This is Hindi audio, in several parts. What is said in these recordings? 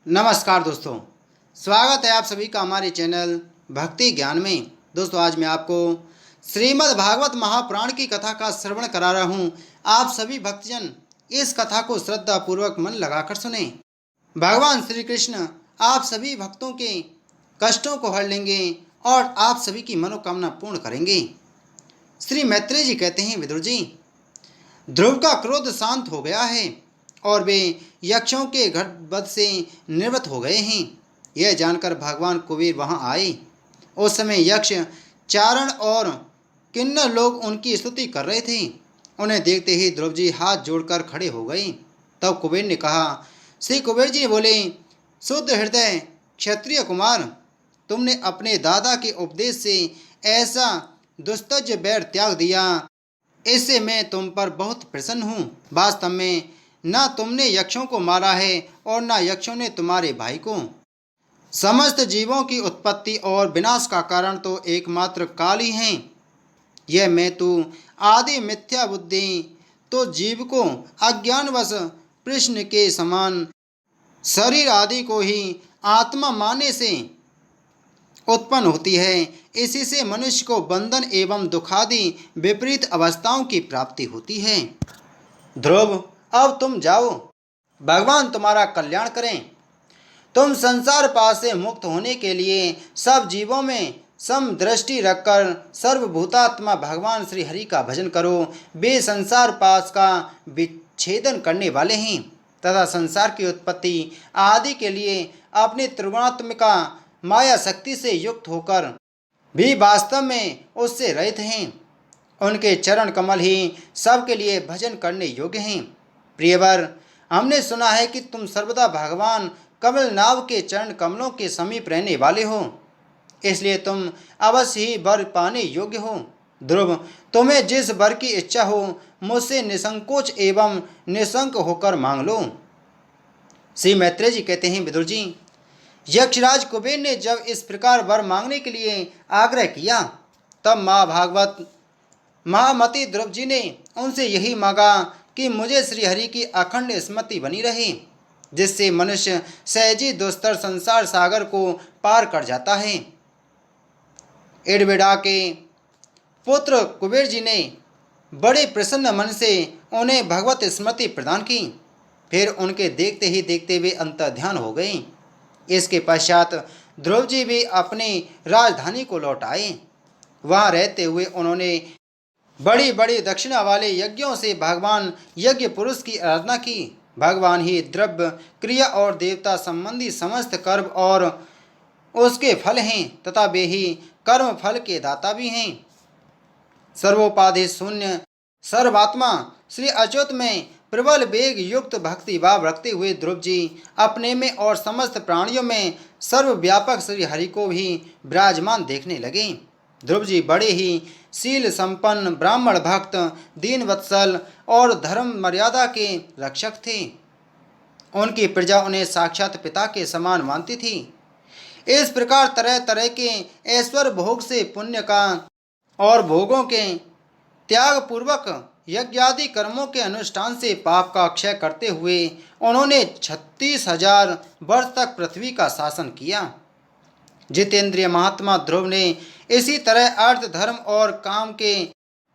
नमस्कार दोस्तों, स्वागत है आप सभी का हमारे चैनल भक्ति ज्ञान में। दोस्तों, आज मैं आपको श्रीमद् भागवत महापुराण की कथा का श्रवण करा रहा हूँ। आप सभी भक्तजन इस कथा को श्रद्धा पूर्वक मन लगाकर सुने। भगवान श्री कृष्ण आप सभी भक्तों के कष्टों को हर लेंगे और आप सभी की मनोकामना पूर्ण करेंगे। श्री मैत्रेय जी कहते हैं, विदुर जी, ध्रुव का क्रोध शांत हो गया है और वे यक्षों के गढ़ से निवृत्त हो गए हैं। यह जानकर भगवान कुबेर वहां आए। उस समय यक्ष, चारण और किन्नर लोग उनकी स्तुति कर रहे थे। उन्हें देखते ही ध्रुव जी हाथ जोड़कर खड़े हो गए। तब कुबेर ने कहा, श्री कुबेर जी बोले, शुद्ध हृदय क्षत्रिय कुमार, तुमने अपने दादा के उपदेश से ऐसा दुस्तज बैर त्याग दिया, इससे मैं तुम पर बहुत प्रसन्न हूँ। वास्तव में न तुमने यक्षों को मारा है और न यक्षों ने तुम्हारे भाई को। समस्त जीवों की उत्पत्ति और विनाश का कारण तो एकमात्र काल ही है। यह मैं तू आदि मिथ्या बुद्धि तो जीव को अज्ञानवश कृष्ण के समान शरीर आदि को ही आत्मा मानने से उत्पन्न होती है। इसी से मनुष्य को बंधन एवं दुखादि विपरीत अवस्थाओं की प्राप्ति होती है। ध्रुव, अब तुम जाओ, भगवान तुम्हारा कल्याण करें। तुम संसार पास से मुक्त होने के लिए सब जीवों में समदृष्टि रखकर सर्वभूतात्मा भगवान श्री हरि का भजन करो। वे संसार पास का विच्छेदन करने वाले हैं तथा संसार की उत्पत्ति आदि के लिए अपनी त्रिगुणात्मिका माया शक्ति से युक्त होकर भी वास्तव में उससे रहित हैं। उनके चरण कमल ही सबके लिए भजन करने योग्य हैं। प्रियवर, हमने सुना है कि तुम सर्वदा भगवान कमलनाभ के चरण कमलों के समीप रहने वाले हो, इसलिए तुम अवश्य ही वर पाने योग्य हो। ध्रुव, तुम्हें जिस वर की इच्छा हो मुझसे निसंकोच एवं निशंक होकर मांग लो। श्री मैत्रेय जी कहते हैं, विदुर जी, यक्षराज कुबेर ने जब इस प्रकार वर मांगने के लिए आग्रह किया, तब महामती ध्रुव जी ने उनसे यही मांगा कि मुझे श्रीहरि की अखंड स्मृति बनी रहे, जिससे मनुष्य सहजी दुस्तर संसार सागर को पार कर जाता है। इड़विड़ा के पुत्र कुबेर जी ने बड़े प्रसन्न मन से उन्हें भगवत स्मृति प्रदान की। फिर उनके देखते ही देखते वे अंतर्ध्यान हो गए। इसके पश्चात ध्रुव जी भी अपनी राजधानी को लौट आए। वहाँ रहते हुए उन्होंने बड़ी बड़ी दक्षिणा वाले यज्ञों से भगवान यज्ञ पुरुष की आराधना की। भगवान ही द्रव्य, क्रिया और देवता संबंधी समस्त कर्म और उसके फल हैं तथा वे ही कर्म फल के दाता भी हैं। सर्वोपाधि शून्य सर्वात्मा श्री अच्युत में प्रबल वेग युक्त भक्ति भाव रखते हुए ध्रुव जी अपने में और समस्त प्राणियों में सर्वव्यापक श्री हरि को भी विराजमान देखने लगे। ध्रुव जी बड़े ही शील संपन्न ब्राह्मण भक्त, दीन वत्सल और धर्म मर्यादा के रक्षक थे। उनकी प्रजा उन्हें साक्षात पिता के समान मानती थी। इस प्रकार तरह तरह के ऐश्वर्य भोग से पुण्य का और भोगों के त्याग पूर्वक यज्ञादि कर्मों के अनुष्ठान से पाप का क्षय करते हुए उन्होंने 36,000 वर्ष तक पृथ्वी का शासन किया। जितेंद्रिय महात्मा ध्रुव ने इसी तरह अर्थ, धर्म और काम के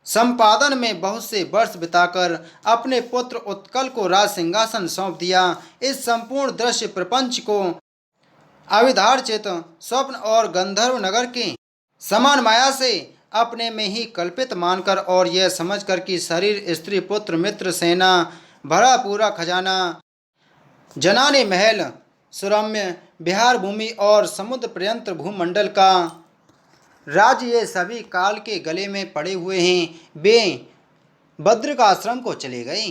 संपादन में बहुत से वर्ष बिताकर अपने पुत्र उत्कल को राज सिंहासन सौंप दिया। इस संपूर्ण दृश्य प्रपंच को अविधार्चित स्वप्न और गंधर्व नगर के समान माया से अपने में ही कल्पित मानकर और यह समझकर कि शरीर, स्त्री, पुत्र, मित्र, सेना, भरा पूरा खजाना, जनाने महल, सुरम्य बिहार भूमि और समुद्र पर्यंत भूमंडल का राज्य, ये सभी काल के गले में पड़े हुए हैं। वे भद्र का आश्रम को चले गए।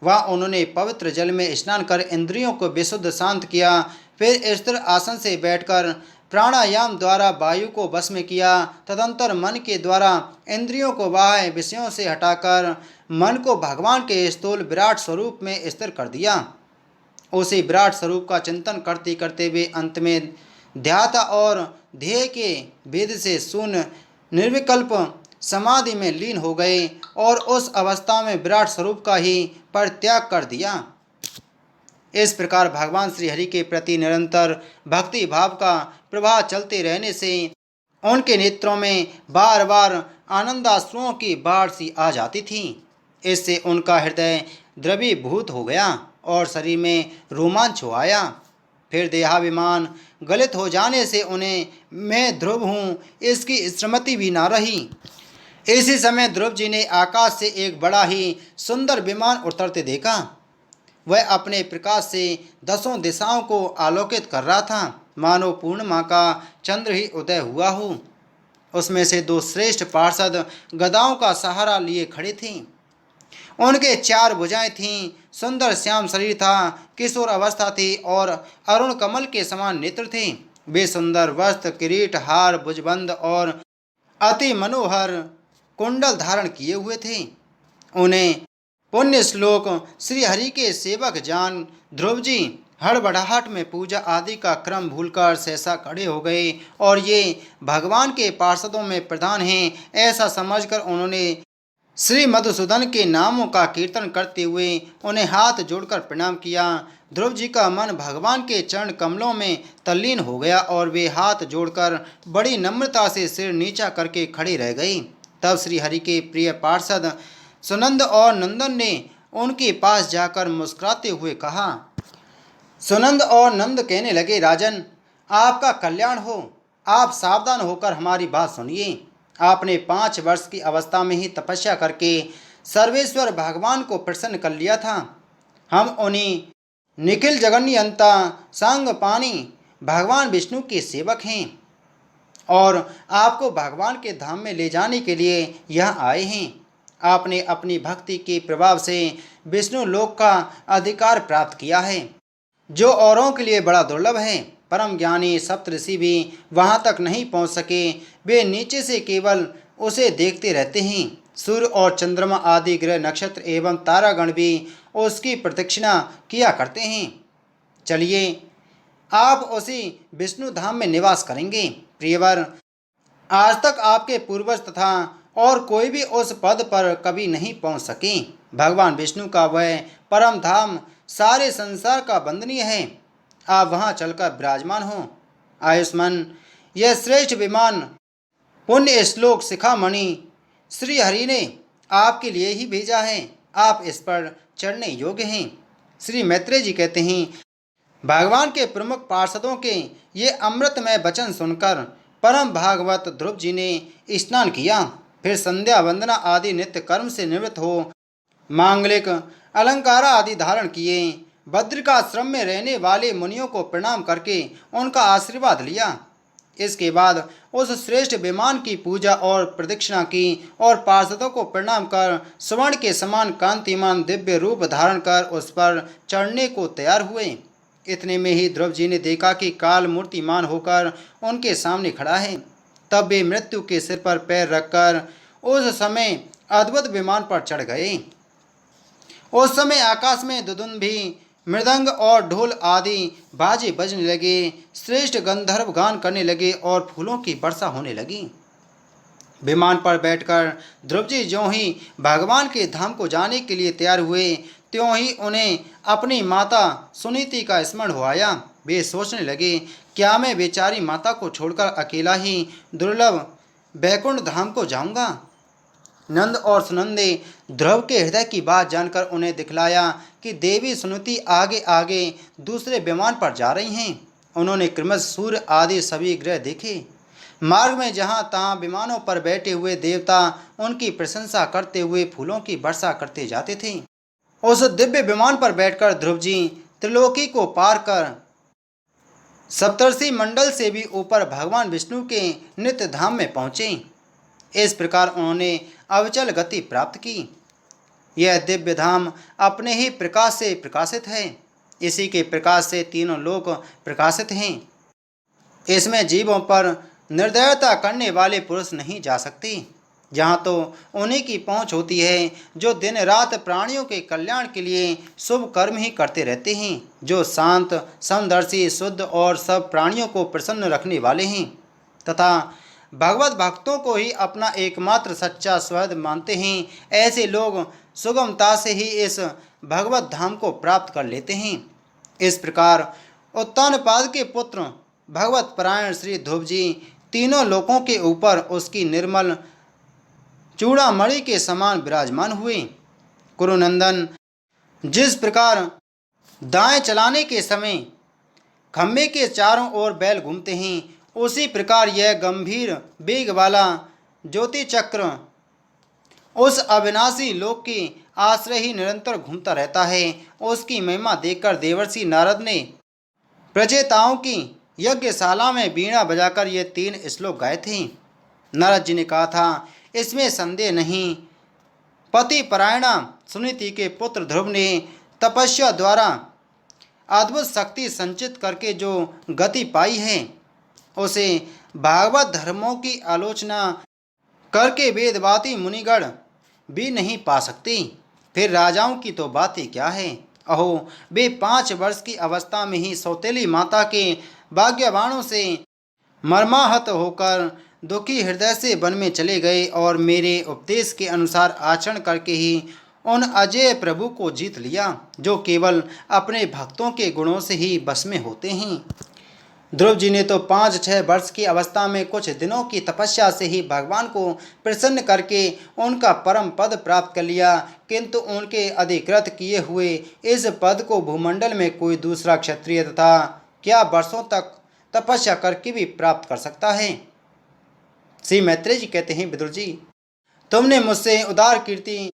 वहाँ उन्होंने पवित्र जल में स्नान कर इंद्रियों को विशुद्ध शांत किया। फिर स्थिर आसन से बैठकर प्राणायाम द्वारा वायु को वश में किया। तदंतर मन के द्वारा इंद्रियों को बाह्य विषयों से हटाकर मन को भगवान के स्थूल विराट स्वरूप में स्थिर कर दिया। उसी विराट स्वरूप का चिंतन करते करते वे अंत में ध्याता और ध्येय के भेद से शून्य निर्विकल्प समाधि में लीन हो गए और उस अवस्था में विराट स्वरूप का ही परित्याग कर दिया। इस प्रकार भगवान श्री हरि के प्रति निरंतर भक्ति भाव का प्रवाह चलते रहने से उनके नेत्रों में बार बार आनंदाश्रुओं की बाढ़ सी आ जाती थी। इससे उनका हृदय द्रवीभूत हो गया और शरीर में रोमांच हो आया। फिर देहाभिमान गलित हो जाने से उन्हें मैं ध्रुव हूँ इसकी स्मृति भी ना रही। इसी समय ध्रुव जी ने आकाश से एक बड़ा ही सुंदर विमान उतरते देखा। वह अपने प्रकाश से दसों दिशाओं को आलोकित कर रहा था, मानो पूर्णिमा का चंद्र ही उदय हुआ हो। उसमें से दो श्रेष्ठ पार्षद गदाओं का सहारा लिए खड़े थे। उनके चार भुजाएं थीं, सुंदर श्याम शरीर था, किशोर अवस्था थी और अरुण कमल के समान नेत्र थे। वे सुंदर वस्त्र, किरीट, हार, भुजबंद और अति मनोहर कुंडल धारण किए हुए थे। उन्हें पुण्य श्लोक श्री हरि के सेवक जान ध्रुव जी हड़बड़ाहट में पूजा आदि का क्रम भूलकर सहसा खड़े हो गए और ये भगवान के पार्षदों में प्रधान हैं ऐसा समझकर उन्होंने श्री मधुसूदन के नामों का कीर्तन करते हुए उन्हें हाथ जोड़कर प्रणाम किया। ध्रुव जी का मन भगवान के चरण कमलों में तल्लीन हो गया और वे हाथ जोड़कर बड़ी नम्रता से सिर नीचा करके खड़े रह गए। तब श्री हरि के प्रिय पार्षद सुनंद और नंदन ने उनके पास जाकर मुस्कुराते हुए कहा। सुनंद और नंद कहने लगे, राजन, आपका कल्याण हो। आप सावधान होकर हमारी बात सुनिए। आपने 5 वर्ष की अवस्था में ही तपस्या करके सर्वेश्वर भगवान को प्रसन्न कर लिया था। हम उन्हीं निखिल जगन्यंता सांगपानी भगवान विष्णु के सेवक हैं और आपको भगवान के धाम में ले जाने के लिए यहाँ आए हैं। आपने अपनी भक्ति के प्रभाव से विष्णु लोक का अधिकार प्राप्त किया है, जो औरों के लिए बड़ा दुर्लभ है। परम ज्ञानी सप्तऋषि भी वहाँ तक नहीं पहुँच सके। वे नीचे से केवल उसे देखते रहते हैं। सूर्य और चंद्रमा आदि ग्रह, नक्षत्र एवं तारागण भी उसकी प्रदक्षिणा किया करते हैं। चलिए, आप उसी विष्णु धाम में निवास करेंगे। प्रियवर, आज तक आपके पूर्वज तथा और कोई भी उस पद पर कभी नहीं पहुंच सके। भगवान विष्णु का वह परम धाम सारे संसार का वंदनीय है। आप वहां चलकर विराजमान हो। आयुष्मान, यह श्रेष्ठ विमान पुण्य श्लोक शिखामणि श्री हरि ने आपके लिए ही भेजा है। आप इस पर चढ़ने योग्य हैं। श्री मैत्रेय जी कहते हैं, भगवान के प्रमुख पार्षदों के ये अमृतमय वचन सुनकर परम भागवत ध्रुव जी ने स्नान किया। फिर संध्या वंदना आदि नित्य कर्म से निवृत्त हो मांगलिक अलंकार आदि धारण किए। बद्रिकाश्रम में रहने वाले मुनियों को प्रणाम करके उनका आशीर्वाद लिया। इसके बाद उस श्रेष्ठ विमान की पूजा और प्रदक्षिणा की और पार्षदों को प्रणाम कर स्वर्ण के समान कांतिमान दिव्य रूप धारण कर उस पर चढ़ने को तैयार हुए। इतने में ही ध्रुव जी ने देखा कि काल मूर्तिमान होकर उनके सामने खड़ा है। तब वे मृत्यु के सिर पर पैर रखकर उस समय अद्भुत विमान पर चढ़ गए। उस समय आकाश में दुदुम्भी, मृदंग और ढोल आदि बाजे बजने लगे। श्रेष्ठ गंधर्व गान करने लगे और फूलों की वर्षा होने लगी। विमान पर बैठकर ध्रुव जी ज्यों ही भगवान के धाम को जाने के लिए तैयार हुए, त्यों ही उन्हें अपनी माता सुनीति का स्मरण हो आया। वे सोचने लगे, क्या मैं बेचारी माता को छोड़कर अकेला ही दुर्लभ बैकुंठ धाम को जाऊंगा। नंद और सुनंदे ध्रुव के हृदय की बात जानकर उन्हें दिखलाया कि देवी सुनीति आगे आगे दूसरे विमान पर जा रही हैं। उन्होंने क्रमश सूर्य आदि सभी ग्रह देखे। मार्ग में जहाँ तहाँ विमानों पर बैठे हुए देवता उनकी प्रशंसा करते हुए फूलों की वर्षा करते जाते थे। उस दिव्य विमान पर बैठकर ध्रुव जी त्रिलोकी को पार कर सप्तर्षि मंडल से भी ऊपर भगवान विष्णु के नित्य धाम में पहुँचे। इस प्रकार उन्होंने अविचल गति प्राप्त की। यह दिव्य धाम अपने ही प्रकाश से प्रकाशित है। इसी के प्रकाश से तीनों लोक प्रकाशित हैं। इसमें जीवों पर निर्दयता करने वाले पुरुष नहीं जा सकते। यहाँ तो उन्हीं की पहुँच होती है जो दिन रात प्राणियों के कल्याण के लिए शुभ कर्म ही करते रहते हैं, जो शांत, समदर्शी, शुद्ध और सब प्राणियों को प्रसन्न रखने वाले हैं तथा भगवत भक्तों को ही अपना एकमात्र सच्चा स्वहद मानते हैं। ऐसे लोग सुगमता से ही इस भगवत धाम को प्राप्त कर लेते हैं। इस प्रकार उत्तानपाद के पुत्र भगवत परायण श्री ध्रुव जी तीनों लोकों के ऊपर उसकी निर्मल चूड़ामणि के समान विराजमान हुए। कुरुनंदन, जिस प्रकार दाएं चलाने के समय खम्भे के चारों ओर बैल घूमते हैं, उसी प्रकार यह गंभीर वेग वाला ज्योति चक्र उस अविनाशी लोक के आश्रय ही निरंतर घूमता रहता है। उसकी महिमा देखकर देवर्षि नारद ने प्रजेताओं की यज्ञशाला में बीणा बजाकर ये 3 श्लोक गाए थे। नारद जी ने कहा था, इसमें संदेह नहीं, पति परायणा सुनीति के पुत्र ध्रुव ने तपस्या द्वारा अद्भुत शक्ति संचित करके जो गति पाई है, उसे भागवत धर्मों की आलोचना करके वेदवादी मुनिगण भी नहीं पा सकते। फिर राजाओं की तो बात ही क्या है। अहो, वे 5 वर्ष की अवस्था में ही सौतेली माता के भाग्यवाणों से मर्माहत होकर दुखी हृदय से वन में चले गए और मेरे उपदेश के अनुसार आचरण करके ही उन अजय प्रभु को जीत लिया, जो केवल अपने भक्तों के गुणों से ही बस में होते हैं। ध्रुव जी ने तो 5-6 वर्ष की अवस्था में कुछ दिनों की तपस्या से ही भगवान को प्रसन्न करके उनका परम पद प्राप्त कर लिया, किंतु उनके अधिकृत किए हुए इस पद को भूमंडल में कोई दूसरा क्षत्रिय तथा क्या वर्षों तक तपस्या करके भी प्राप्त कर सकता है। श्री मैत्रेय जी कहते हैं, विदुर जी, तुमने मुझसे उदार कीर्ति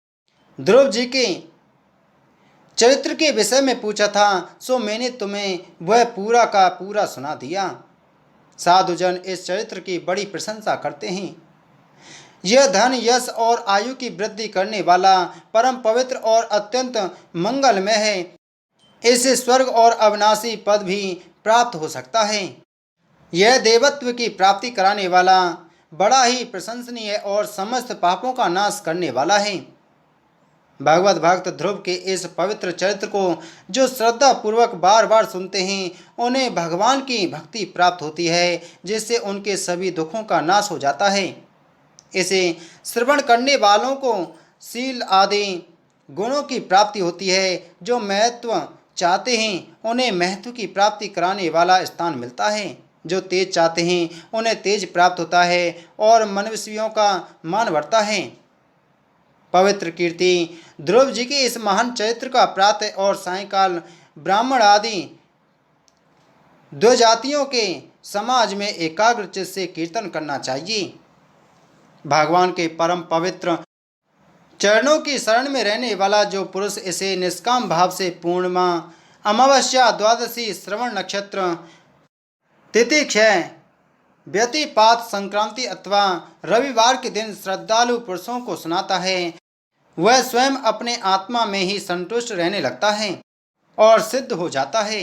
ध्रुव जी के चरित्र के विषय में पूछा था, सो मैंने तुम्हें वह पूरा का पूरा सुना दिया। साधुजन इस चरित्र की बड़ी प्रशंसा करते हैं। यह धन, यश और आयु की वृद्धि करने वाला, परम पवित्र और अत्यंत मंगलमय है। इससे स्वर्ग और अविनाशी पद भी प्राप्त हो सकता है। यह देवत्व की प्राप्ति कराने वाला, बड़ा ही प्रशंसनीय और समस्त पापों का नाश करने वाला है। भागवत भक्त ध्रुव के इस पवित्र चरित्र को जो श्रद्धा पूर्वक बार बार सुनते हैं, उन्हें भगवान की भक्ति प्राप्त होती है, जिससे उनके सभी दुखों का नाश हो जाता है। इसे श्रवण करने वालों को शील आदि गुणों की प्राप्ति होती है। जो महत्व चाहते हैं, उन्हें महत्व की प्राप्ति कराने वाला स्थान मिलता है। जो तेज चाहते हैं, उन्हें तेज प्राप्त होता है और मनुष्यों का मान बढ़ता है। पवित्र कीर्ति ध्रुव जी के इस महान चरित्र का प्रातः और सायंकाल ब्राह्मण आदि द्विजातियों के समाज में एकाग्र चित्त से कीर्तन करना चाहिए। भगवान के परम पवित्र चरणों की शरण में रहने वाला जो पुरुष इसे निष्काम भाव से पूर्णिमा, अमावस्या, द्वादशी, श्रवण नक्षत्र, तिथि क्षय, व्यतिपात, संक्रांति अथवा रविवार के दिन श्रद्धालु पुरुषों को सुनाता है, वह स्वयं अपने आत्मा में ही संतुष्ट रहने लगता है और सिद्ध हो जाता है।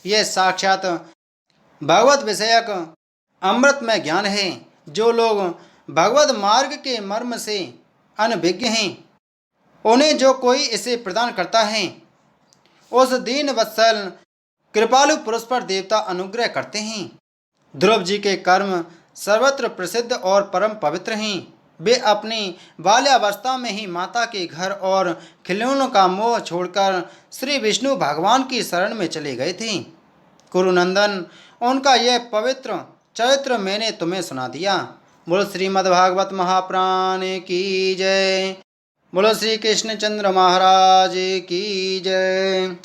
यह साक्षात भगवत विषयक अमृतमय ज्ञान है। जो लोग भगवत मार्ग के मर्म से अनभिज्ञ हैं, उन्हें जो कोई इसे प्रदान करता है, उस दीन वत्सल कृपालु पुरुष पर देवता अनुग्रह करते हैं। ध्रुव जी के कर्म सर्वत्र प्रसिद्ध और परम पवित्र हैं। वे अपनी बाल्यावस्था में ही माता के घर और खिलौनों का मोह छोड़कर श्री विष्णु भगवान की शरण में चले गए थे। कुरुनंदन, उनका यह पवित्र चरित्र मैंने तुम्हें सुना दिया। बोलो श्रीमद्भागवत महापुराण की जय। बोलो श्री कृष्णचंद्र महाराज की जय।